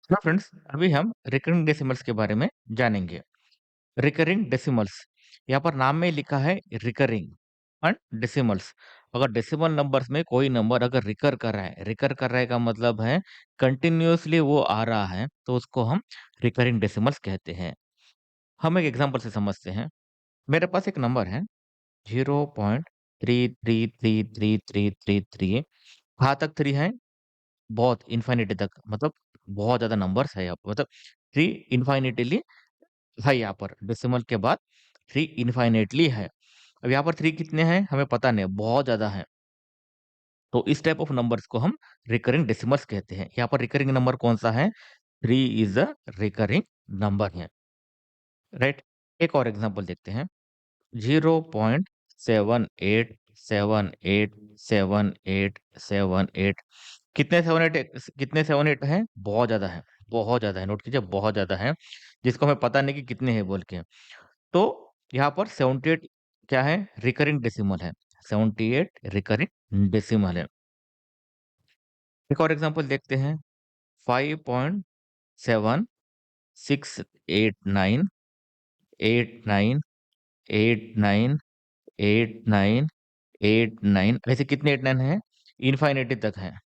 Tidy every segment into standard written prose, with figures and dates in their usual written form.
Hello friends, अभी हम recurring decimals के बारे में जानेंगे। रिकरिंग डेसिमल्स, यहाँ पर नाम में लिखा है रिकरिंग एंड डेसिमल्स। अगर डेसिमल नंबर्स में कोई नंबर अगर रिकर कर रहा है का मतलब है कंटिन्यूअसली वो आ रहा है, तो उसको हम रिकरिंग डेसिमल्स कहते हैं। हम एक एग्जांपल से समझते हैं। मेरे पास एक नंबर है 0.333333, कहाँ तक 3 है? बहुत इन्फिनिटी तक, मतलब बहुत ज़्यादा नंबर्स है यहाँ पे, मतलब 3 इन्फिनिटली है यहाँ पर, डेसिमल के बाद 3 इन्फिनिटली है। अब यहाँ पर 3 कितने हैं हमें पता नहीं है, बहुत ज़्यादा है। तो इस टाइप ऑफ नंबर्स को हम रिकरिंग डेसिमल्स कहते हैं। यहाँ पर रिकरिंग नंबर कौन-सा है? 3 इज़ अ रिकरिंग नंबर है, राइट? एक और एग्ज़ाम्पल देखते हैं। 0.78787878 कितने 7 8 हैं? बहुत ज़्यादा है, बहुत ज़्यादा है। नोट कीजिए, बहुत ज़्यादा है, जिसको हमें पता नहीं कि कितने हैं बोल के। तो यहाँ पर 78 क्या है? रिकरिंग डेसिमल है। 78 रिकरिंग डेसिमल है। एक और एग्ज़ाम्पल देखते हैं। 5.7689 89 89 89 89 ऐसे कितने 89 हैं? इन्फिनिटी तक हैं।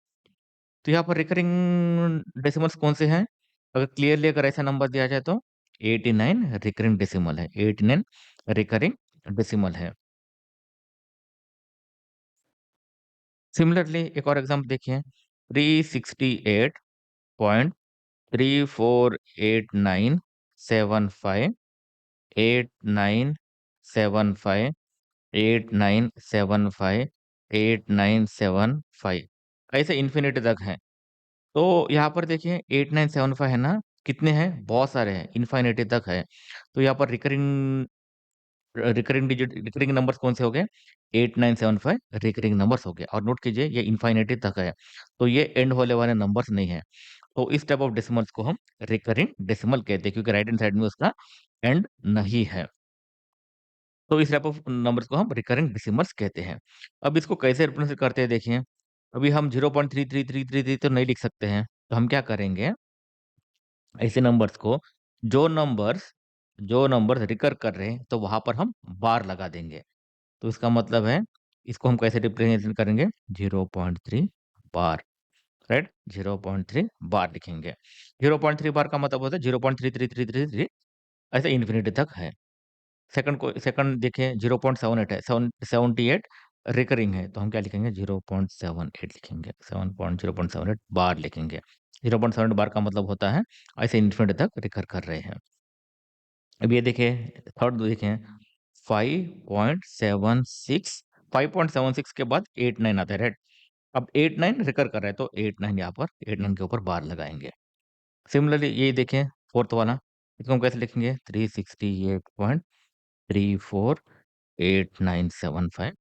तो यहाँ पर रिकरिंग डेसिमल्स कौन से हैं? अगर क्लियरली अगर ऐसा नंबर दिया जाए तो 89 रिकरिंग डेसिमल है। 89 रिकरिंग डेसिमल है। सिमिलरली एक और एग्जांपल देखिए। 368.348975 8975 8975 8975 ऐसे इन्फिनिटी तक हैं। तो यहाँ पर देखिए 8975 है ना, कितने हैं? बहुत सारे हैं, इन्फिनिटी तक है। तो यहाँ पर रिकरिंग नंबर्स कौन से हो गए? 8975 रिकरिंग नंबर्स हो गए, और नोट कीजिए ये इन्फिनिटी तक है, तो ये एंड होने वाले नंबर्स नहीं है। तो इस टाइप ऑफ डेसिमल्स को हम रिकरिंग डेसिमल कहते हैं, क्योंकि राइट हैंड साइड में उसका एंड नहीं है। तो इस टाइप ऑफ नंबर्स को हम रिकरिंग डेसिमल्स कहते हैं। अब इसको कैसे रिप्रेजेंट करते हैं देखिए। अभी हम 0.33333 तो नहीं लिख सकते हैं, तो हम क्या करेंगे, ऐसे नंबर्स को, जो नंबर्स जो नंबर्स रिकर कर रहे हैं, तो वहाँ पर हम बार लगा देंगे। तो इसका मतलब है, इसको हम कैसे रिप्रेजेंट करेंगे? 0.3 बार, राइट? 0.3 बार लिखेंगे। 0.3 बार का मतलब होता है 0.33333 ऐसे इन्फिनिटी तक है। सेकंड देखिए, 0.78 है, 78 रिकरिंग है, तो हम क्या लिखेंगे? 0.78 लिखेंगे, 0.78 बार लिखेंगे। 0.7 बार का मतलब होता है ऐसे इन्फिनिटी तक रिकर कर रहे हैं। अब ये देखिए, थर्ड देखें, 5.76 5.76 के बाद 89 आता है, राइट? अब 89 रिकर कर रहा है, तो 89 यहाँ पर 89 के ऊपर बार लगाएँगे। सिमिलरली ये देखें, फोर्थ वाला, इसको हम कैसे लिखेंगे? 368.348975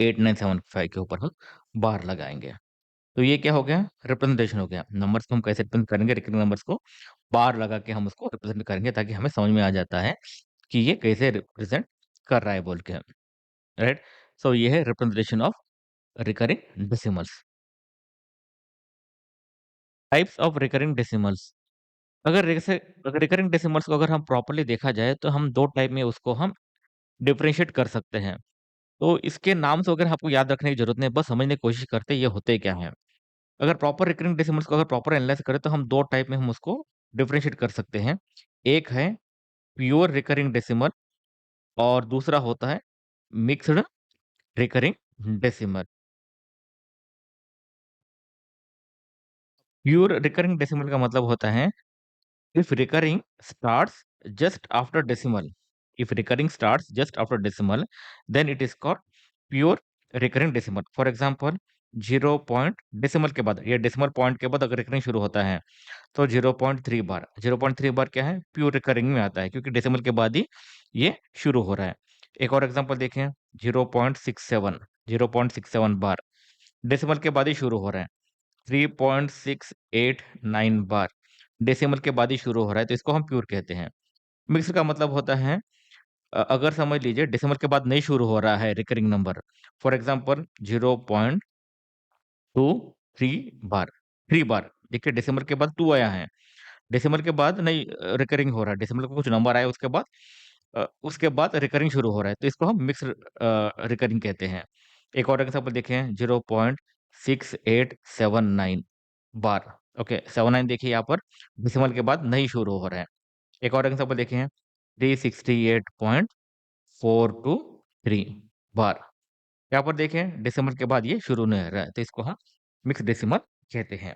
8975 के ऊपर हम बार लगाएँगे। तो ये क्या हो गया? रिप्रेजेंटेशन हो गया। नंबर्स को हम कैसे रिप्रेजेंट करेंगे? रिकरिंग नंबर्स को बार लगा के हम उसको रिप्रेजेंट करेंगे, ताकि हमें समझ में आ जाता है कि ये कैसे रिप्रेजेंट कर रहा है बोल के, राइट? सो ये है representation of recurring decimals. Types of recurring decimals. अगर रिकरिंग डेसिमल्स को अगर हम प्रॉपर्ली देखा जाए, तो हम 2 टाइप में उसको हम डिफरेंशिएट कर सकते हैं। तो इसके नाम से अगर आपको याद रखने की ज़रूरत नहीं है, बस समझने की कोशिश करते हैं ये होते क्या हैं। अगर प्रॉपर रिकरिंग डेसिमल्स को अगर प्रॉपर एनालाइज़ करें, तो हम 2 टाइप में हम उसको डिफरेंशिएट कर सकते हैं। एक है प्योर रिकरिंग डेसिमल, और दूसरा होता है mixed recurring decimal. Pure recurring decimal का मतलब होता है, if recurring starts just after decimal, if recurring starts just after decimal, then it is called pure recurring decimal. For example, 0 point decimal के बाद या डेसिमल पॉइंट के बाद अगर रिकरिंग शुरू होता है, तो 0.3 बार, 0.3 बार क्या है? प्योर रिकरिंग में आता है, क्योंकि डेसिमल के बाद ही ये शुरू हो रहा है। एक और एग्जांपल देखें, 0.67 0.67 बार, डेसिमल के बाद ही शुरू हो रहा है। 3.689 बार, डेसिमल के बाद ही शुरू हो रहा है, तो इसको हम प्योर कहते हैं। मिक्स का मतलब होता है, अगर समझ लीजिए डेसिमल के बाद नहीं शुरू हो रहा है रिकरिंग नंबर, फॉर एग्जांपल 0.23 बार, 3 बार, देखिए डेसिमल के बाद 2 आया है, डेसिमल के बाद नहीं रिकरिंग हो रहा है, डेसिमल का कुछ नंबर आया उसके बाद रिकरिंग शुरू हो रहा है, तो इसको हम मिक्स्ड रिकरिंग कहते हैं। एक और एग्ज़ाम्पल देखें 0.6879 बार, ओके 79 देखिए यहाँ पर डेसिमल के बाद नहीं शुरू हो रहा है। एक और एग्ज़ाम्पल देखें 368.423 बार, यहाँ पर देखें डेसिमल के बाद ये शुरू नहीं हो रहा है, तो इसको हम मिक्स्ड डेसिमल कहते हैं।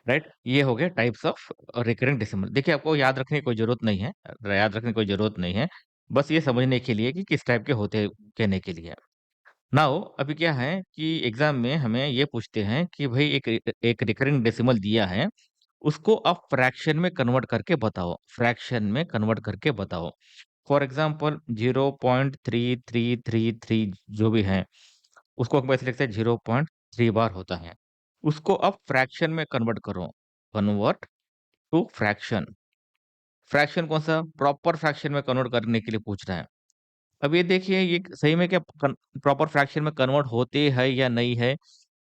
राइट, ये हो गया टाइप्स ऑफ रिकरेंट डेसिमल। देखिए आपको याद रखने की कोई जरूरत नहीं है, याद रखने की कोई जरूरत नहीं है, बस ये समझने के लिए कि किस टाइप के होते हैं कहने के लिए। नाउ अभी क्या है कि एग्जाम में हमें ये पूछते हैं कि भाई एक रिकरिंग डेसिमल दिया है, उसको आप फ्रैक्शन में कन्वर्ट करके बताओ, फ्रैक्शन में कन्वर्ट करके बताओ। फॉर एग्जाम्पल 0.3333 जो भी है, उसको हम कैसे लिखते हैं, 0.3 बार होता है, उसको आप फ्रैक्शन में कन्वर्ट करो, कन्वर्ट टू फ्रैक्शन। फ्रैक्शन कौन सा, प्रॉपर फ्रैक्शन में कन्वर्ट करने के लिए पूछ रहा है। अब ये देखिए ये सही में क्या प्रॉपर फ्रैक्शन में कन्वर्ट होते हैं या नहीं है,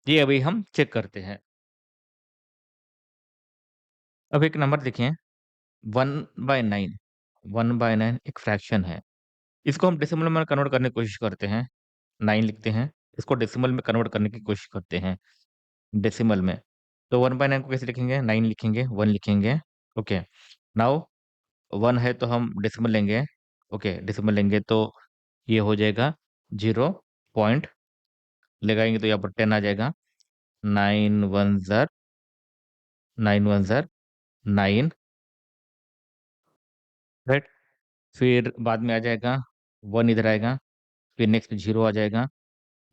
ये अभी हम चेक करते हैं। अब एक नंबर देखिए 1/9, 1/9 एक फ्रैक्शन है, इसको हम डेसिमल में कन्वर्ट करने की कोशिश करते हैं, 9 लिखते हैं, इसको डेसिमल में कन्वर्ट करने की कोशिश करते हैं, डेसिमल में। तो 1/9 को कैसे लिखेंगे, 9 लिखेंगे, 1 लिखेंगे, ओके। नाउ 1 है तो हम डेसिमल लेंगे, ओके डेसिमल लेंगे तो ये हो जाएगा 0 पॉइंट, लगाएंगे तो यहाँ पर 10 आ जाएगा, 9 1 ज़र 9 1 ज़र 9, राइट। फिर बाद में आ जाएगा 1 इधर आएगा, फिर नेक्स्ट 0 आ जाएगा,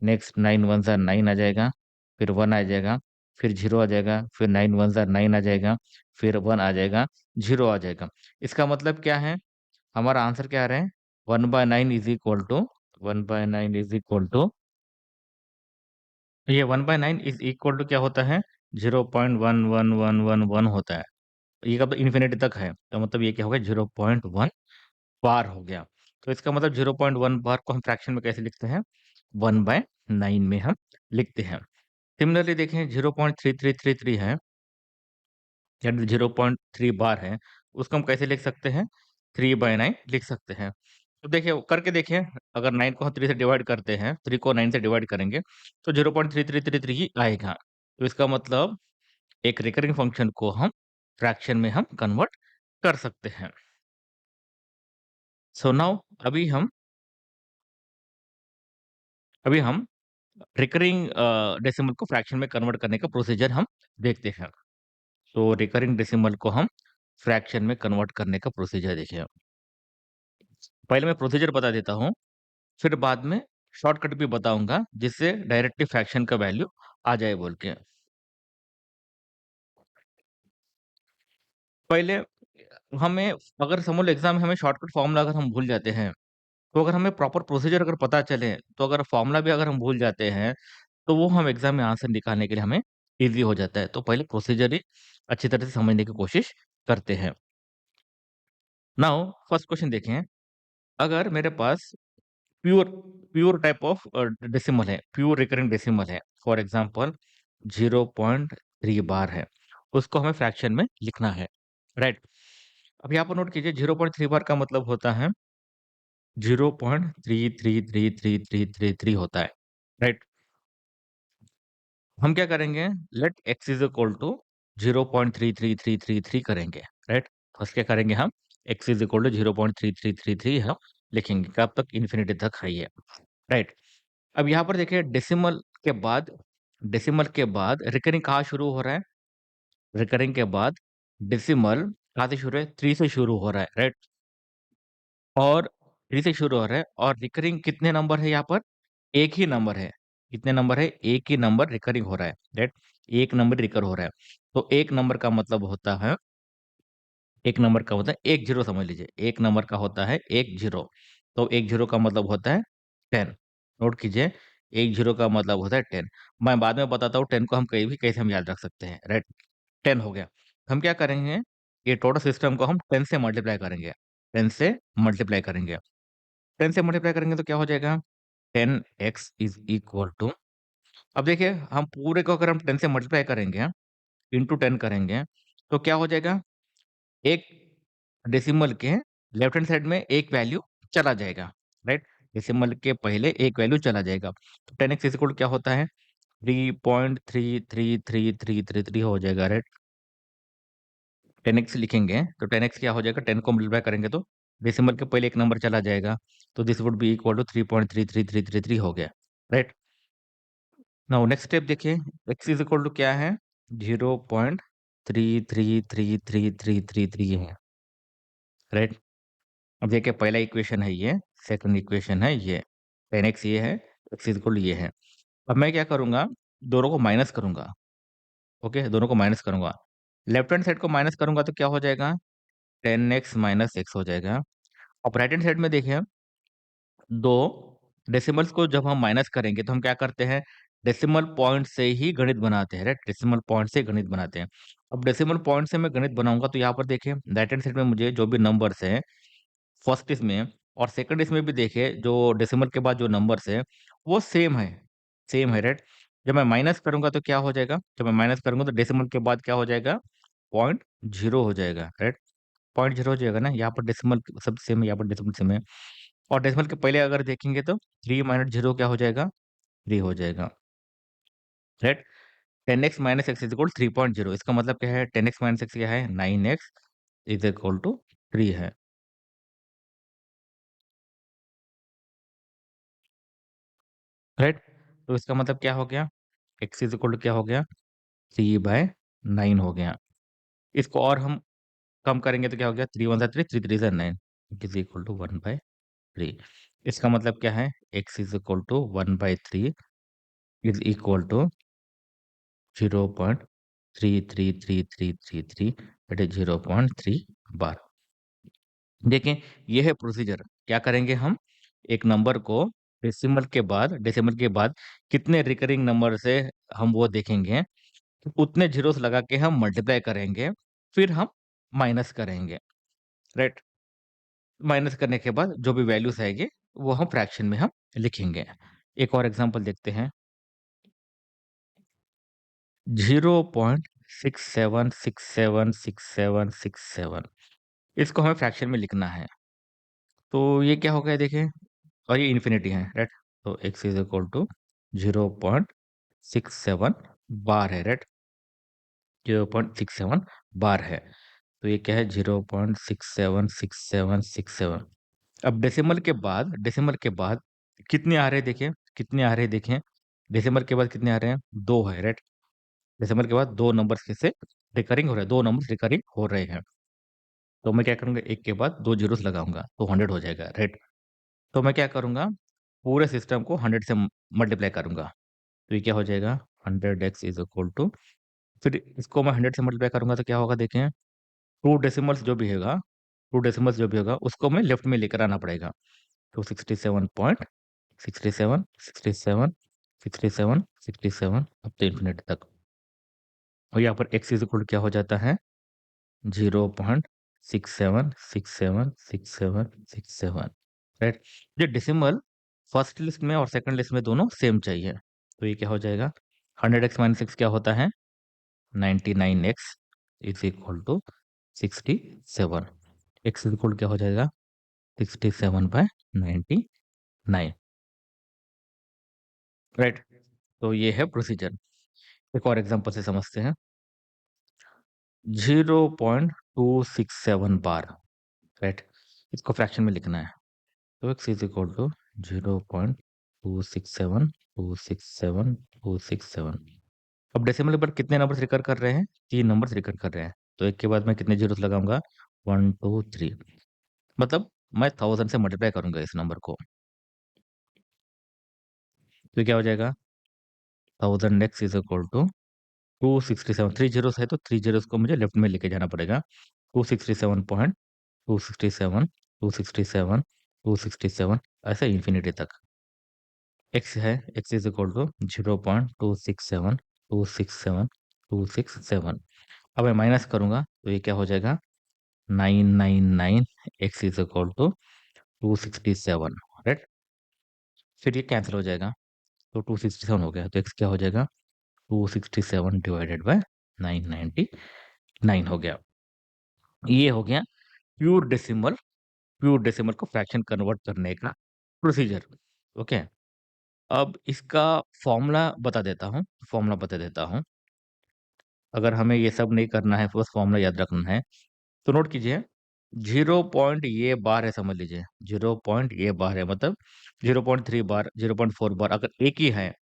नेक्स्ट 9 1 ज़र 9 आ जाएगा, फिर 1 आ जाएगा, फिर 0 आ जाएगा, फिर 9 1 ज़र 9 आ जाएगा, फिर 1 आ जाएगा, 0 आ जाएगा। इसका मतलब क्या है, हमारा आंसर क्या आ रहा है, 1/9 is equal to 1/9 is equal to, ये 1/9 इज इक्वल टू क्या होता है, 0.11111 होता है। ये कब इन्फिनिटी तक है, तो मतलब ये क्या हो गया, 0.1 बार हो गया। तो इसका मतलब 0.1 बार को हम फ्रैक्शन में कैसे लिखते हैं, 1/9 में हम लिखते हैं। सिमिलरली देखें 0.3333 है, या 0.3 बार है, उसको हम कैसे लिख सकते हैं, 3/9 लिख सकते हैं। तो देखिए करके देखिए, अगर 9 को हम 3 से डिवाइड करते हैं, 3 को 9 से डिवाइड करेंगे तो 0.3333 ही आएगा। तो इसका मतलब एक रिकरिंग फंक्शन को हम फ्रैक्शन में हम कन्वर्ट कर सकते हैं। सो नाउ अभी हम रिकरिंग डेसिमल को फ्रैक्शन में कन्वर्ट करने का प्रोसीजर हम देखते हैं। तो रिकरिंग डेसिमल को हम फ्रैक्शन में कन्वर्ट करने का प्रोसीजर देखिए। पहले मैं प्रोसीजर बता देता हूँ, फिर बाद में शॉर्टकट भी बताऊँगा, जिससे डायरेक्टली फ्रैक्शन का वैल्यू आ जाए बोल के। पहले हमें, अगर समझ लो एग्ज़ाम में हमें शॉर्टकट फ़ॉर्मूला अगर हम भूल जाते हैं, तो अगर हमें प्रॉपर प्रोसीजर अगर पता चले, तो अगर फ़ॉर्मूला भी अगर हम भूल जाते हैं, तो वो हम एग्ज़ाम में आंसर निकालने के लिए हमें ईज़ी हो जाता है। तो पहले प्रोसीजर ही अच्छी तरह से समझने की कोशिश करते हैं। नाउ फर्स्ट क्वेश्चन देखें, अगर मेरे पास pure pure type of decimal है, प्योर रिकरिंग डेसिमल है, फॉर एग्ज़ाम्पल 0.3 बार है, उसको हमें फ्रैक्शन में लिखना है, राइट? अब यहाँ पर नोट कीजिए 0.3 बार का मतलब होता है 0.333333 होता है, राइट? हम क्या करेंगे, let x is equal to 0.33333 करेंगे, राइट? फर्स्ट क्या करेंगे हम, x इज इक्वल टू 0.3333 हम लिखेंगे, कब तक, इन्फिनिटी तक है ये, राइट? अब यहाँ पर देखिए डेसिमल के बाद रिकरिंग कहाँ शुरू हो रहा है, रिकरिंग के बाद डेसिमल कहाँ से शुरू है, 3 से शुरू हो रहा है, राइट? और 3 से शुरू हो रहा है और रिकरिंग कितने नंबर है यहाँ पर? एक ही नंबर है। कितने नंबर है? एक ही नंबर रिकरिंग हो रहा है, राइट? एक नंबर रिकर हो रहा है। तो एक नंबर का मतलब होता है, एक नंबर का होता है 1 ज़ीरो, समझ लीजिए। एक नंबर का होता है 1 ज़ीरो। तो 1 ज़ीरो का मतलब होता है 10। नोट कीजिए, 1 ज़ीरो का मतलब होता है 10। मैं बाद में बताता हूँ 10 को हम कहीं भी कैसे हम याद रख सकते हैं, राइट? 10 हो गया। हम क्या करेंगे, ये टोटल सिस्टम को हम 10 से मल्टीप्लाई करेंगे। 10 से मल्टीप्लाई करेंगे। 10 से मल्टीप्लाई करेंगे तो क्या हो जाएगा? 10x इज़ इक्वल टू, अब देखिए हम पूरे को अगर हम 10 से मल्टीप्लाई करेंगे, इंटू 10 करेंगे, तो क्या हो जाएगा, एक डेसिमल के लेफ्ट हैंड साइड में एक वैल्यू चला जाएगा, राइट? डेसिमल के पहले एक वैल्यू चला जाएगा। तो 10x इक्वल क्या होता है, 3.33333 हो जाएगा, राइट? 10x लिखेंगे तो 10x क्या हो जाएगा, 10 को मल्टीप्लाई करेंगे तो डेसिमल के पहले एक नंबर चला जाएगा, तो this would be equal to 3.33333 हो गया, राइट? नाउ नेक्स्ट स्टेप देखिए, x इज इक्वल टू क्या है, 0.333333 है, राइट? अब देखिए पहला इक्वेशन है ये, सेकंड इक्वेशन है ये, 10x ये है, x इज इक्वल ये है। अब मैं क्या करूंगा, दोनों को माइनस करूंगा, ओके, दोनों को माइनस करूंगा। लेफ्ट हैंड साइड को माइनस करूंगा तो क्या हो जाएगा, 10x माइनस एक्स हो जाएगा। अब राइट हैंड साइड में देखिए, दो डेसिमल्स को जब हम माइनस करेंगे तो हम क्या करते हैं, डेसिमल पॉइंट से ही गणित बनाते हैं, राइट? डेसिमल पॉइंट से गणित बनाते हैं। अब डेसिमल पॉइंट से मैं गणित बनाऊंगा तो यहाँ पर देखिए राइट हैंड साइड में मुझे जो भी नंबर्स है फर्स्ट इसमें और सेकंड इसमें भी देखिए, जो डेसिमल के बाद जो नंबर्स है वो सेम है, राइट? जब मैं माइनस करूंगा तो क्या हो जाएगा, जब मैं माइनस करूंगा तो डेसिमल के बाद क्या हो जाएगा, 0.0 हो जाएगा, राइट? 0.0 हो जाएगा ना, यहाँ पर डेसिमल सब सेम है, यहाँ पर डेसिमल सेम है। और डेसिमल के पहले अगर देखेंगे तो 3 - 0 क्या हो जाएगा, 3 हो जाएगा, right? 10x minus x is equal 3.0, इसका मतलब क्या है, 10x माइनस एक्स क्या है, 9x इज इक्वल टू 3 है, राइट? तो इसका मतलब क्या हो गया, x इज इक्वल टू क्या हो गया, 3/9 हो गया। इसको और हम कम करेंगे तो क्या हो गया, 3 × 1 = 3, 3 × 3 = 9, इज इक्वल टू 1/3। इसका मतलब क्या है, x is equal to 1/3 is equal to 0.33333, that is 0.3 bar. देखें, ये है प्रोसीजर। क्या करेंगे हम, एक नंबर को डेसिमल के बाद कितने रिकरिंग नंबर से हम वो देखेंगे, तो उतने जीरोस लगा के हम मल्टीप्लाई करेंगे, फिर हम माइनस करेंगे, राइट? माइनस करने के बाद जो भी वैल्यूज आएंगे वो हम फ्रैक्शन में हम लिखेंगे। एक और एग्जांपल देखते हैं, 0.67676767, इसको हमें फ्रैक्शन में लिखना है। तो ये क्या हो गया देखिए, और ये इन्फिनिटी है, राइट? तो x इज इक्वल टू 0.67 बार है, राइट? 0.67 बार है। तो ये क्या है, 0.676767। अब डेसिमल के बाद कितने आ रहे हैं देखिए, कितने आ रहे हैं देखिए, डेसिमल के बाद कितने आ रहे हैं, 2 है, राइट? डेसिमल के बाद दो नंबर्स कैसे रिकरिंग हो रहे हैं, दो नंबर्स रिकरिंग हो रहे हैं। तो मैं क्या करूंगा, एक के बाद दो जीरोस लगाऊंगा तो 100 हो जाएगा, राइट? तो मैं क्या करूंगा, पूरे सिस्टम को 100 से मल्टीप्लाई करूंगा, तो ये क्या हो जाएगा, 100x इज इक्वल टू, फिर इसको मैं 100 से मल्टीप्लाई करूंगा तो क्या होगा देखें, टू डेसिमल्स जो भी होगा, टू डेसिमल्स जो भी होगा उसको मैं लेफ्ट में लेकर आना पड़ेगा। तो 67.67 67 67 67 अब तो इन्फिनिटी तक। और यहाँ पर x इज इक्वल क्या हो जाता है, 0.67676767, राइट? ये डेसिमल फर्स्ट लिस्ट में और सेकंड लिस्ट में दोनों सेम चाहिए। तो ये क्या हो जाएगा, 100x माइनस एक्स क्या होता है, 99x is equal to 67। x is equal क्या हो जाएगा, 67/99, राइट? तो ये है प्रोसीजर। एक और एग्जांपल से समझते हैं, 0.267 बार, राइट? इसको फ्रैक्शन में लिखना है। तो x इज इक्वल टू 0.267 अब डेसिमल पर कितने नंबर्स रिकर कर रहे हैं, 3 नंबर्स रिकर कर रहे हैं। तो एक के बाद मैं कितने जीरोस लगाऊंगा, 1 2 3, मतलब मैं 1000 से मल्टीप्लाई करूंगा इस नंबर को, तो क्या हो जाएगा, 1000x is equal to 267, 3 zeros है तो 3 जीरोस को मुझे लेफ्ट में लेके जाना पड़ेगा, 267.267 267 267 ऐसे इन्फिनिटी तक। x है, x इज इक्वल टू 0.267 अब मैं माइनस करूंगा तो ये क्या हो जाएगा, 999 x is equal to 267, right? फिर ये कैंसिल हो जाएगा, तो 267 हो गया, तो x क्या हो जाएगा, 267 डिवाइडेड बाय 999, 9 हो गया। ये हो गया प्योर डेसिमल प्योर डेसिमल को फ्रैक्शन कन्वर्ट करने का प्रोसीजर। ओके। अब इसका फ़ॉर्मूला बता देता हूँ। अगर हमें ये सब नहीं करना है, बस फ़ॉर्मूला याद रखना है, तो नोट कीजिए 0 पॉइंट ये बार है समझ लीजिए, 0 पॉइंट ये बार है मतलब 0.3 बार, 0.4 बार अगर एक ही है,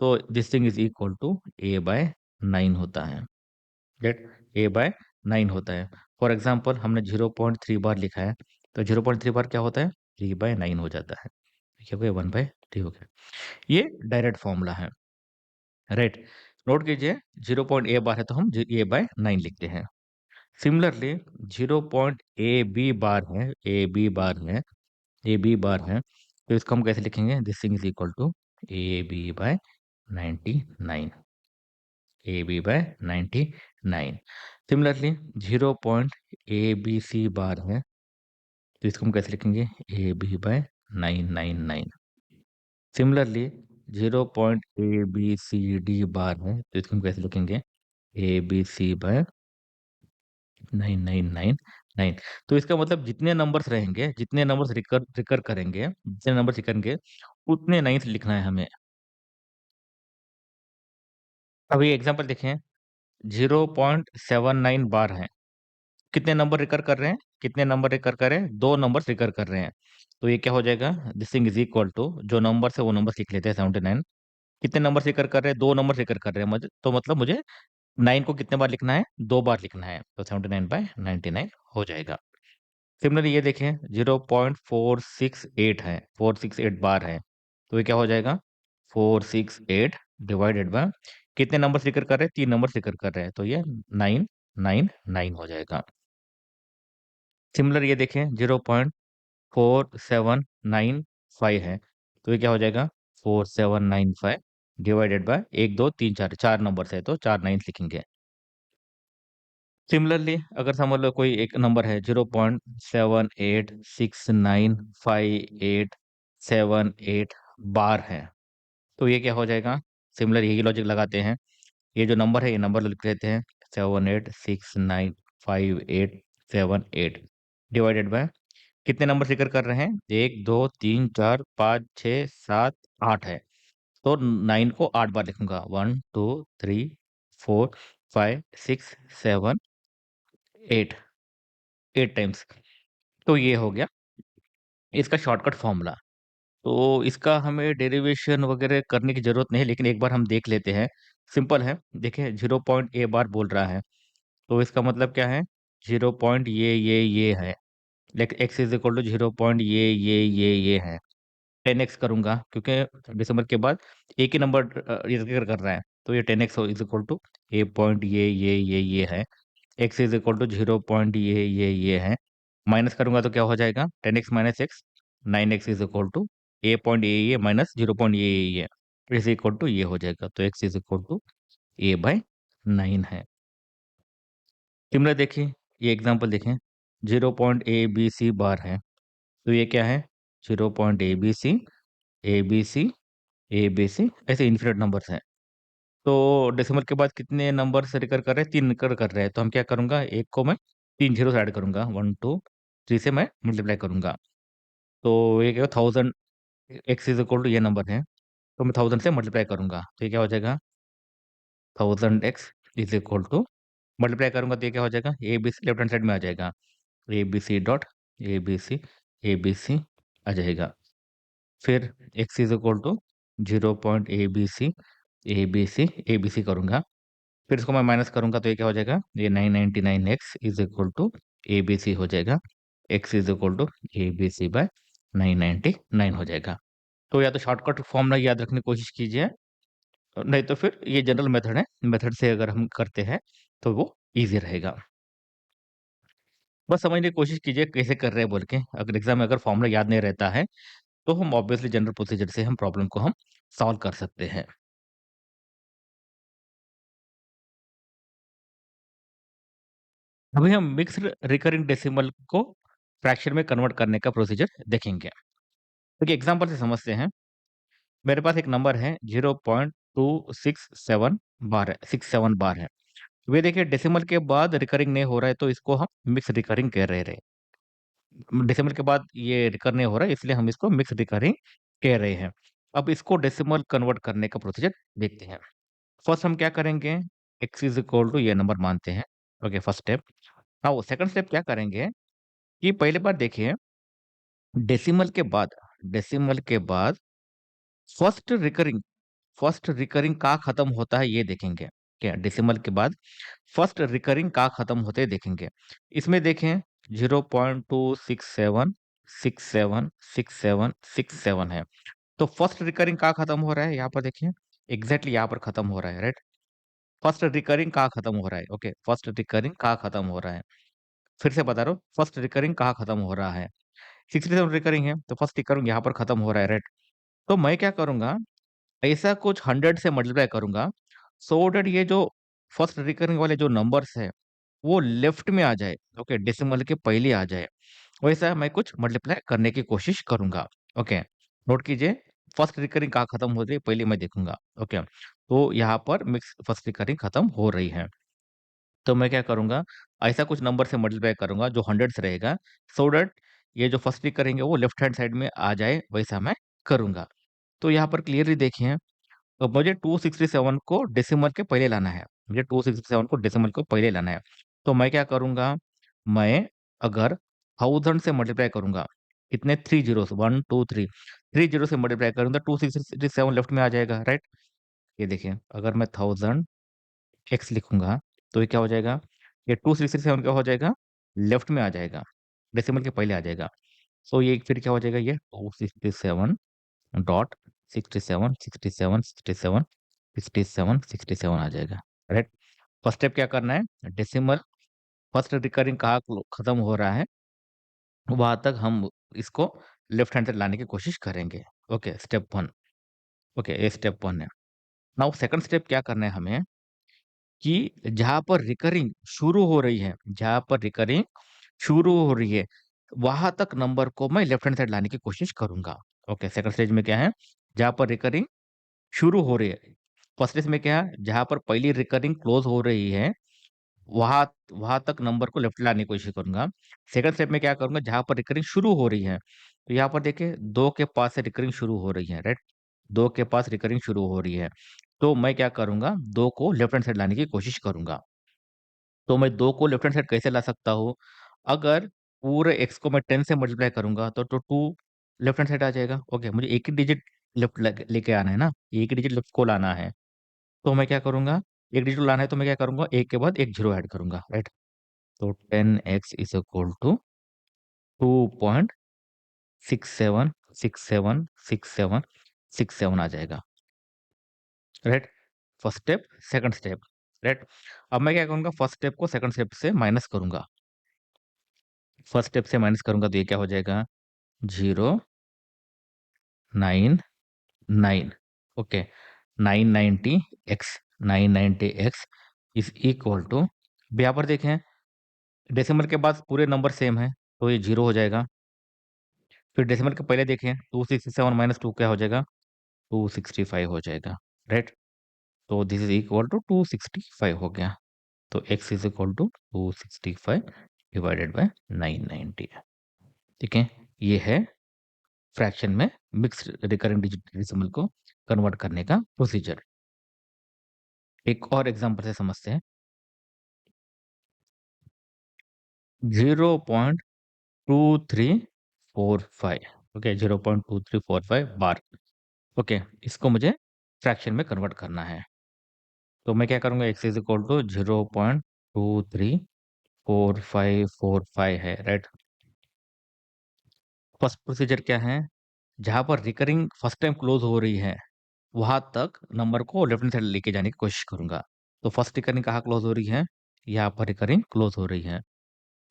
तो this thing is equal to a by 9 होता है। गेट a बाय 9 होता है। फॉर एग्ज़ाम्पल हमने 0.3 बार लिखा है, तो 0.3 बार क्या होता है? 3 बाय 9 हो जाता है। ठीक है, 1 बाय 3 हो गया। ये डायरेक्ट फ़ॉर्मूला है, राइट? नोट कीजिए 0 पॉइंट a बार है तो हम a बाय 9 लिखते हैं। सिमिलरली 0 पॉइंट AB बार है, AB बार है, तो इसको हम कैसे लिखेंगे? This thing is equal to AB by 99, AB by 99। Similarly 0 point ABC bar है, तो इसको हम कैसे लिखेंगे? AB by 999। Similarly 0 point ABCD bar है, तो इसको हम कैसे लिखेंगे? ABC by 9999। तो इसका मतलब जितने नंबर्स रिकर करेंगे, उतने नाइन्स लिखना है हमें। अब ये एग्ज़ाम्पल देखें 0.79 बार है। कितने नंबर रिकर कर रहे हैं? कितने नंबर रिकर कर रहे हैं? 2 नंबर्स रिकर कर रहे हैं। तो ये क्या हो जाएगा? This thing is equal to जो नंबर्स है वो नंबर्स लिख लेते हैं 79। कितने नंबर्स रिकर कर रहे हैं? 2 नंबर्स रिकर कर रहे हैं तो मतलब मुझे 9 को कितने बार लिखना है? 2 बार लिखना है। तो 79/99 हो जाएगा। सिमिलरली ये देखें 0.468 है, 468 बार है। तो ये क्या हो जाएगा? 468 डिवाइडेड बाय कितने नंबर्स ज़िक्र कर रहे हैं? 3 नंबर्स ज़िक्र कर रहे हैं, तो ये 999 हो जाएगा। सिमिलर ये देखें 0.4795 है, तो ये क्या हो जाएगा? 4795 डिवाइडेड बाय 1, 2, 3, 4 नंबर्स है, तो 4 नाइन्स लिखेंगे। सिमिलरली अगर समझ लो कोई एक नंबर है 0.78695878 बार है, तो ये क्या हो जाएगा? सिमिलर यही लॉजिक लगाते हैं। ये जो नंबर है ये नंबर लिख लेते हैं 78695878 डिवाइडेड बाय कितने नंबर जिक्र कर रहे हैं? 1, 2, 3, 4, 5, 6, 7, 8 है। तो 9 को 8 बार लिखूंगा 1, 2, 3, 4, 5, 6, 7, 8 8 टाइम्स। तो ये हो गया इसका शॉर्टकट फ़ॉर्मूला। तो इसका हमें डेरिवेशन वगैरह करने की ज़रूरत नहीं है, लेकिन एक बार हम देख लेते हैं। सिंपल है, देखिए 0 पॉइंट ए बार बोल रहा है, तो इसका मतलब क्या है? 0 पॉइंट ये है। Like x is equal to 0 point ये है। 10x करूँगा क्योंकि दिसंबर के बाद एक ही नंबर ये ज़िक्र कर रहा है, तो ये 10x is equal to a point ये है। X is equal to 0 point ये है। माइनस करूँगा तो क्या हो जाएगा? 10x minus x 9x is equal to a point ये माइनस 0 पॉइंट ये इज़ इक्वल टू ये हो जाएगा। तो x is equal to a by 9 है। सिमिलर देखिए, ये एग्ज़ाम्पल देखें 0 पॉइंट ABC बार है, तो ये क्या है? 0 पॉइंट ABC, ABC, ABC ऐसे इन्फिनिट नंबर्स हैं। तो डेसिमल के बाद कितने नंबर्स रिकर कर रहे हैं? 3 रिकर कर रहे हैं, तो हम क्या करूँगा? एक को मैं 3 ज़ीरो से ऐड करूँगा 1, 2, 3 से मैं मल्टीप्लाई करूँगा। तो ये क्या 1000 एक्स इज़ इक्वल टू ये नंबर है, तो मैं 1000 से मल्टीप्लाई करूँगा, तो ये क्या हो जाएगा? 1000 x is equal to multiply करूँगा तो ये क्या हो जाएगा? एबीसी लेफ्ट हैंड साइड में आ जाएगा। एबीसी डॉट एबीसी, एबीसी आ जाएगा। फिर x is equal to 0 point ABC, ABC, ABC करूँगा। फिर इसको मैं माइनस करूँगा तो ये क्या हो जाएगा? ये 999 x is equal to ABC हो जाएगा। X is equal to ABC by 999 हो जाएगा। तो या तो शॉर्टकट फॉर्मूला याद रखने की कोशिश कीजिए, नहीं तो फिर ये जनरल मेथड है, मेथड से अगर हम करते हैं, तो वो ईज़ी रहेगा। बस समझने की कोशिश कीजिए कैसे कर रहे हैं बोल के। अगर एग्ज़ाम में अगर फॉर्मूला याद नहीं रहता है, तो हम ऑब्वियसली जनरल प्रोसीजर से हम प्रॉब्लम को हम सॉल्व कर सकते हैं। अभी हम मिक्स्ड रिकरिंग डेसिमल को फ्रैक्शन में कन्वर्ट करने का प्रोसीजर देखेंगे। देखिए एग्ज़ाम्पल से समझते हैं। मेरे पास एक नंबर है 0.267 बार है 67 बार है। वे देखिए डेसिमल के बाद रिकरिंग नहीं हो रहा है तो इसको हम मिक्स रिकरिंग कह रहे हैं। डेसिमल के बाद ये रिकर नहीं हो रहा है इसलिए हम इसको मिक्स रिकरिंग कह रहे हैं। अब इसको डेसिमल कन्वर्ट करने का प्रोसीजर देखते हैं। फर्स्ट हम क्या करेंगे, x इज़ इक्वल टू ये नंबर मानते हैं। Okay, first step. Now second step क्या करेंगे कि पहली बार देखिए डेसिमल के बाद डेसिमल के बाद फर्स्ट रिकरिंग फर्स्ट रिकरिंग कहाँ खत्म होता है ये देखेंगे। क्या डेसिमल के बाद फर्स्ट रिकरिंग कहाँ खत्म होते हैं देखेंगे। इसमें देखें 0.267676767 है। तो फर्स्ट रिकरिंग कहाँ खत्म हो रहा है यहाँ पर देखिए, एग्जैक्टली यहाँ पर खत्म हो रहा है, राइट। फर्स्ट रिकरिंग कहाँ खत्म हो रहा है, ओके, फर्स्ट रिकरिंग कहाँ खत्म हो रहा है। फिर से बता रहा हूँ, फर्स्ट रिकरिंग कहाँ खत्म हो रहा है। 67 रिकरिंग है तो फर्स्ट रिकरिंग यहाँ पर खत्म हो रहा है, राइट। तो मैं क्या करूंगा, ऐसा कुछ 100 से मल्टीप्लाई करूंगा सो दैट ये जो फर्स्ट रिकरिंग वाले जो नंबर्स है वो लेफ्ट में आ जाए, ओके, डेसिमल के पहले आ जाए। वैसा मैं कुछ मल्टीप्लाई करने की कोशिश करूंगा। ओके, नोट कीजिए, फर्स्ट रिकरिंग कहाँ खत्म हो रही है पहले मैं देखूंगा। ओके, तो यहाँ पर मिक्स फर्स्ट रिकरिंग खत्म हो रही है। तो मैं क्या करूंगा, ऐसा कुछ नंबर से मल्टीप्लाई करूंगा जो 100 से रहेगा सो दैट ये जो फर्स्ट रिकरिंग है वो लेफ्ट हैंड साइड में आ जाए, वैसा मैं करूंगा। तो यहाँ पर क्लियरली देखिए, तो मुझे 267 को डेसिमल के पहले लाना है। मुझे 267 को डेसिमल को पहले लाना है। तो मैं क्या करूँगा, मैं अगर 1000 से मल्टीप्लाई करूँगा, कितने 3 ज़ीरोस 1 2 3, 3 ज़ीरो से मल्टीप्लाई करूँगा तो 267 लेफ्ट में आ जाएगा, राइट? ये देखिए, अगर मैं 1000 एक्स लिखूँगा, तो ये क्या हो जाएगा? ये 267 क्या हो जाएगा? लेफ्ट में आ जाएगा, डेसिमल के पहले आ जाएगा। सो ये फिर क्या हो जाएगा ये 267 डॉट 67 67 67 67 67 आ जाएगा, राइट। फर्स्ट स्टेप क्या करना है, डेसिमल फर्स्ट रिकरिंग कहाँ खत्म हो रहा है वहां तक हम इसको लेफ्ट हैंड से लाने की कोशिश करेंगे। Okay, step one. ओके, ये स्टेप वन है। नाउ सेकंड स्टेप क्या करना है हमें कि जहां पर रिकरिंग शुरू हो रही है, जहां पर रिकरिंग शुरू हो रही है वहां तक नंबर को मैं लेफ्ट हैंड साइड लाने की कोशिश करूंगा। ओके, सेकंड स्टेज में क्या है, जहां पर रिकरिंग शुरू हो रही है। फर्स्ट केस में क्या है, जहाँ पर पहली रिकरिंग क्लोज़ हो रही है, वहाँ वहाँ तक नंबर को लेफ्ट लाने की कोशिश करूँगा। सेकंड स्टेप में क्या करूँगा, जहाँ पर रिकरिंग शुरू हो रही है, तो यहाँ पर देखिए 2 के पास से रिकरिंग शुरू हो रही है, राइट? 2 के पास रिकरिंग शुरू हो रही है। तो मैं क्या करूँगा, 2 को लेफ्ट हैंड साइड लाने की कोशिश करूँगा। तो मैं 2 को लेफ्ट हैंड साइड कैसे ला सकता हूँ? अगर पूरे x को मैं 10 से मल्टीप्लाई करूँगा तो 2 लेफ्ट हैंड साइड आ जाएगा। ओके, मुझे एक ही डिजिट लेफ्ट लेके आना है ना, एक ही डिजिट लेफ्ट को लाना है। तो मैं क्या करूँगा, एक डिजिट लाना है तो मैं क्या करूँगा, 1 के बाद एक ज़ीरो ऐड करूँगा, राइट? तो 10x इज़ इक्वल टू 2.67676767 आ जाएगा, right? First step, second step, right? अब मैं क्या करूँगा, फर्स्ट स्टेप को सेकंड स्टेप से माइनस करूँगा। फर्स्ट स्टेप से माइनस करूँगा तो ये क्या हो जाएगा, 099 okay, 990x 990x is equal to, अब यहाँ पर देखें डेसिमल के बाद पूरे नंबर सेम है, तो ये 0 हो जाएगा। फिर डेसिमल के पहले देखें 267 माइनस 2 क्या हो जाएगा? 265 हो जाएगा, राइट? तो दिस इज़ इक्वल टू 265 हो गया। तो x is equal to 265 divided by 990 ठीक है? ये है फ्रैक्शन में मिक्स्ड रिकरिंग डिजिट डेसिमल को कन्वर्ट करने का प्रोसीजर। एक और एग्ज़ाम्पल से समझते हैं। 0.2345 ओके, 0.2345 बार। ओके, इसको मुझे फ्रैक्शन में कन्वर्ट करना है। तो मैं क्या करूँगा, x इज़ इक्वल टू 0.234545 है, राइट? फर्स्ट प्रोसीजर क्या है, जहाँ पर रिकरिंग फर्स्ट टाइम क्लोज़ हो रही है, वहाँ तक नंबर को लेफ्ट हैंड साइड लेके जाने की कोशिश करूँगा। तो फर्स्ट रिकरिंग कहाँ क्लोज़ हो रही है? यहाँ पर रिकरिंग क्लोज़ हो रही है।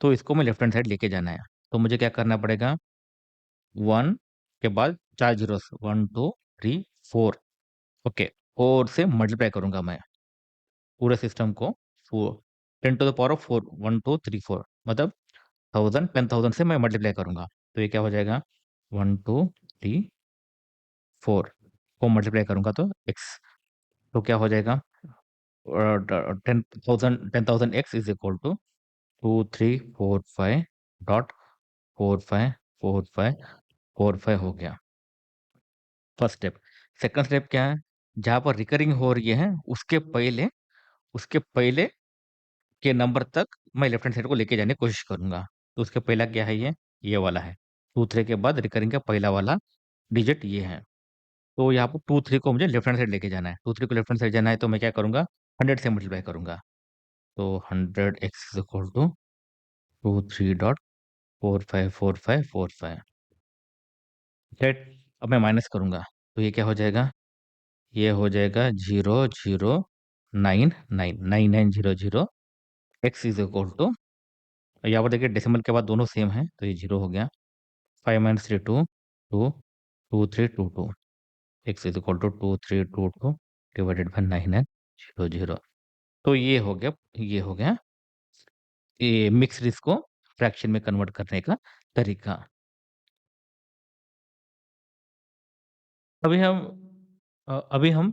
तो इसको मैं लेफ्ट हैंड साइड लेके जाना है। तो मुझे क्या करना पड़ेगा, 1 के बाद 4 ज़ीरोस 1 2 3 4 ओके, 4 से मल्टीप्लाई करूँगा मैं पूरे सिस्टम को। 4 10 टू द पावर ऑफ 4 1 2 3 4 मतलब 1000 10,000 से मैं मल्टीप्लाई करूँगा। तो ये क्या हो जाएगा, 1 2 3 4 को मल्टीप्लाई करूँगा तो x, तो क्या हो जाएगा, 10,000 x इज इक्वल टू 2345.454545 हो गया फर्स्ट स्टेप। सेकंड स्टेप क्या है? जहां पर रिकरिंग हो रही है उसके पहले के नंबर तक मैं लेफ्ट हैंड साइड को लेके जाने की कोशिश करूंगा। तो उसके पहला क्या है? ये वाला है। 2 3 के बाद रिकरिंग का पहला वाला डिजिट ये है। तो यहाँ पर 2 3 को मुझे लेफ्ट हैंड साइड लेके जाना है। 2 3 को लेफ्ट हैंड साइड जाना है तो मैं क्या करूंगा? 100 से मल्टीप्लाई करूंगा। तो 100x is equal to 23.454545। Right. अब मैं माइनस करूंगा तो ये क्या हो जाएगा? ये हो जाएगा 0099999900। एक्स इज इक्वल टू, यहाँ पर देखिए डेसिमल के बाद दोनों सेम है तो ये 0 हो गया। 5 - 3 2 2 2 3 2 2। X is equal to 2322 divided by 9900। तो ये हो गया ये मिक्स्ड इसको फ्रैक्शन में कन्वर्ट करने का तरीका। अभी हम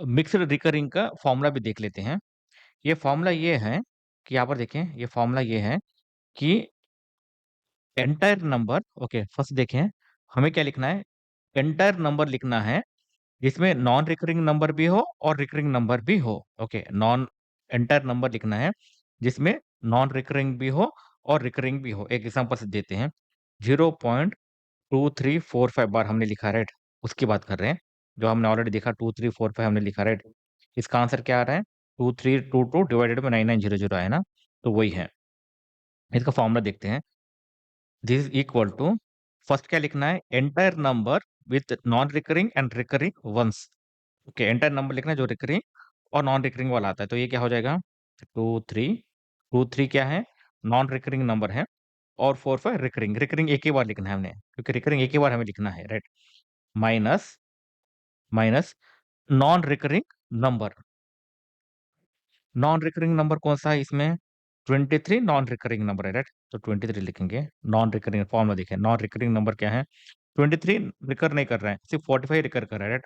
मिक्स्ड रिकरिंग का फॉर्मूला भी देख लेते हैं। ये फॉर्मूला ये है कि यहाँ पर देखें, ये फॉर्मूला ये है कि एंटायर नंबर, ओके फर्स्ट देखें हमें क्या लिखना है? एंटायर नंबर लिखना है जिसमें नॉन रिकरिंग नंबर भी हो और रिकरिंग नंबर भी हो। ओके, नॉन एंटायर नंबर लिखना है जिसमें नॉन रिकरिंग भी हो और रिकरिंग भी हो। एक एग्जांपल से देते हैं, 0.2345 बार हमने लिखा, राइट? उसकी बात कर रहे हैं जो हमने ऑलरेडी देखा, 2345 हमने लिखा, राइट? इसका आंसर क्या आ रहा है? 2322 डिवाइडेड बाई 9900 है ना, तो वही है। इसका फॉर्मूला देखते हैं। This is equal to, first क्या लिखना है? Entire number with non recurring and recurring ones. Okay, entire number लिखना है जो रिकरिंग और नॉन रिकरिंग वाला आता है। तो ये क्या हो जाएगा? 2 3 क्या है? नॉन रिकरिंग नंबर है और 4 5 रिकरिंग। रिकरिंग एक ही बार लिखना है हमने, क्योंकि रिकरिंग एक ही बार हमें लिखना है, right? Minus minus non recurring number. Non recurring number कौन सा है इसमें? 23 नॉन रिकरिंग नंबर है, राइट? तो 23 लिखेंगे। नॉन रिकरिंग फॉर्मूला देखें, नॉन रिकरिंग नंबर क्या है? 23 रिकर नहीं कर रहा है, सिर्फ 45 रिकर कर रहा है, राइट?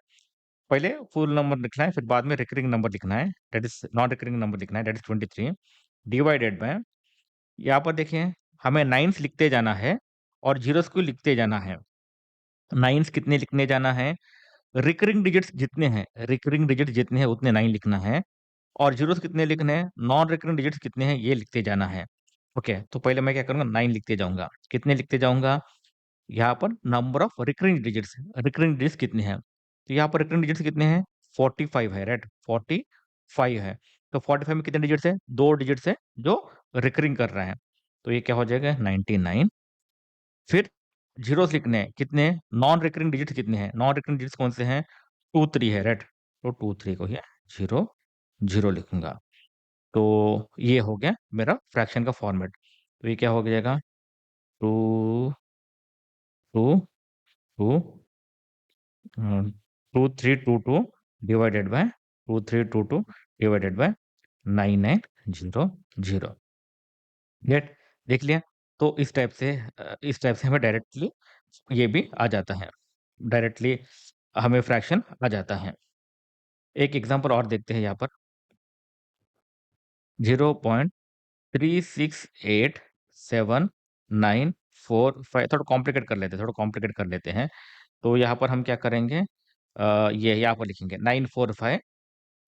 पहले फुल नंबर लिखना है, फिर बाद में रिकरिंग नंबर लिखना है, that is non recurring number लिखना है, दैट इज 23 डिवाइडेड बाय, यहाँ पर देखिए हमें नाइन्स लिखते जाना है और जीरोस को लिखते जाना है। नाइन्स कितने लिखने जाना है? रिकरिंग डिजिट्स जितने हैं उतने 9 लिखना है और जीरोस कितने लिखने हैं? नॉन रिकरिंग डिजिट्स कितने हैं ये लिखते जाना है। ओके, तो पहले मैं क्या करूंगा? 9 लिखते जाऊंगा। कितने लिखते जाऊंगा? यहाँ पर नंबर ऑफ रिकरिंग डिजिट्स कितने हैं? तो यहाँ पर रिकरिंग डिजिट्स कितने हैं? 45 है, राइट? 45 है। तो 45 में कितने डिजिट्स है? 2 डिजिट्स है जो रिकरिंग कर रहा है। तो ये क्या हो जाएगा? 99। फिर जीरोस लिखने हैं, कितने? नॉन रिकरिंग डिजिट्स कितने हैं? नॉन रिकरिंग डिजिट्स कौन से हैं? 2 3 है, राइट? तो 2 3 को ही 0 0 लिखूंगा। तो ये हो गया मेरा फ्रैक्शन का फॉर्मेट। तो ये क्या हो जाएगा? 2 2 2 2322 divided by 2322 divided by 9900। Get? देख लिया? तो इस टाइप से हमें डायरेक्टली ये भी आ जाता है, डायरेक्टली हमें फ्रैक्शन आ जाता है। एक एग्जांपल और देखते हैं यहाँ पर, 0.368794 थोड़ा कॉम्प्लिकेट कर लेते हैं। तो यहाँ पर हम क्या करेंगे? ये यहाँ पर लिखेंगे 945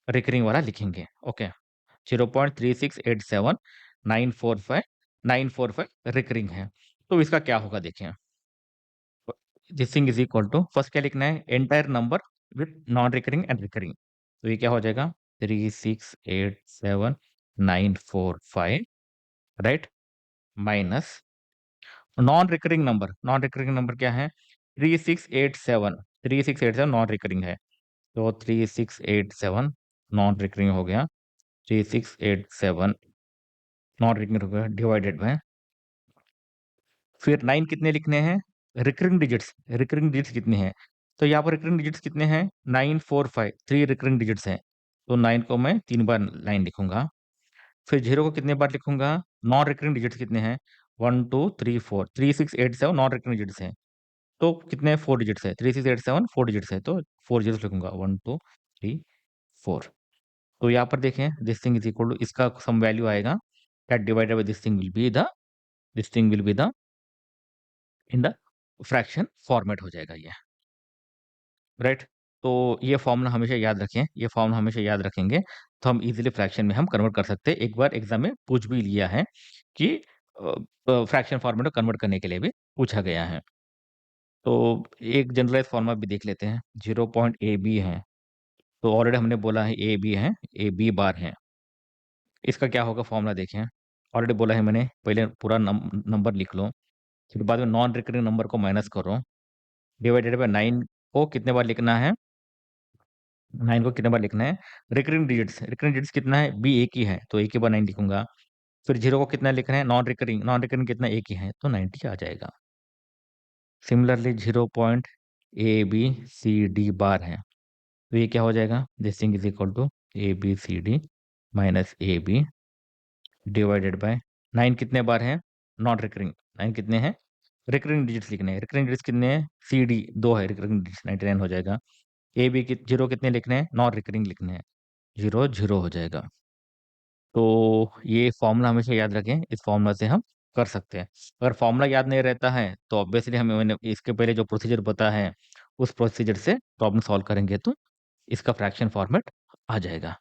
रिकरिंग वाला लिखेंगे। ओके, 0.3687945945 रिकरिंग है। तो इसका क्या होगा देखें। This thing is equal to, first क्या लिखना है? Entire number with non recurring and recurring. तो ये क्या हो जाएगा? 3687945, right? Minus non recurring number क्या है? 3687 नॉन रिकरिंग है, तो 3687 नॉन रिकरिंग हो गया। 3687 नॉन रिकरिंग हो गया डिवाइडेड बाय, फिर 9 कितने लिखने हैं? रिकरिंग डिजिट्स कितने हैं? तो यहाँ पर रिकरिंग डिजिट्स कितने हैं? 945, 3 रिकरिंग डिजिट्स हैं। तो 9 को मैं 3 बार 9 लिखूंगा। फिर 0 को कितने बार लिखूंगा? नॉन रिकरिंग डिजिट्स कितने हैं? 1 2 3 4, 3687 नॉन रिकरिंग डिजिट्स हैं। तो कितने? 4 डिजिट्स है, 3687 4 डिजिट्स है, तो 4 जीरो लिखूंगा, 1 2 3 4। तो यहाँ पर देखें this thing is equal to इसका सम वैल्यू आएगा that divided by this thing will be the this thing will be the in the fraction format हो जाएगा ये, राइट? तो ये फॉर्मूला हमेशा याद रखें, ये फॉर्मूला हमेशा याद रखेंगे, तो हम इज़िली फ्रैक्शन में हम कन्वर्ट कर सकते हैं। एक बार एग्ज़ाम में पूछ भी लिया है कि फ्रैक्शन फॉर्मेट में कन्वर्ट करने के लिए भी पूछा गया है। तो एक जनरलाइज़ फॉर्मूला भी देख लेते हैं, 0 पॉइंट ए बी है, तो ऑलरेडी हमने बोला है ए बी है, ए बी बार है। इसका क्या होगा फॉर्मूला देखें, ऑलरेडी बोला है मैंने, पहले पूरा नंबर लिख लो, फिर बाद में नॉन रिकरिंग नंबर को माइनस करो, डिवाइडेड बाय 9 को कितने बार लिखना है? 9 को कितने बार लिखना है? रिकरिंग डिजिट्स कितना है? बी एक ही है, तो एक ही बार 9 लिखूँगा। फिर 0 को कितना लिखना है? नॉन रिकरिंग कितना एक ही है, तो 90 आ जाएगा। Similarly 0 point A, B, C, D bar है, तो ये क्या हो जाएगा? This thing is equal to A, B, C, D minus A, B divided by 9 कितने बार हैं? नॉन रिकरिंग 9 कितने हैं? रिकरिंग डिजिट्स लिखने हैं। रिकरिंग डिजिट्स कितने हैं? सी, डी 2 है रिकरिंग डिजिट्स 99 हो जाएगा। ए, बी कित 0 कितने लिखने हैं? नॉन रिकरिंग लिखने हैं। 0, 0 हो जाएगा। तो ये फ़ॉर्मूला हमेशा याद रखें, इस फ़ॉर्मूला से हम कर सकते हैं। अगर फ़ॉर्मूला याद नहीं रहता है, तो ऑब्वियसली हमें मैंने इसके पहले जो प्रोसीजर बताया है, उस प्रोसीजर से प्रॉब्लम सॉल्व करेंगे तो इसका फ्रैक्शन फॉर्मेट आ जाएगा।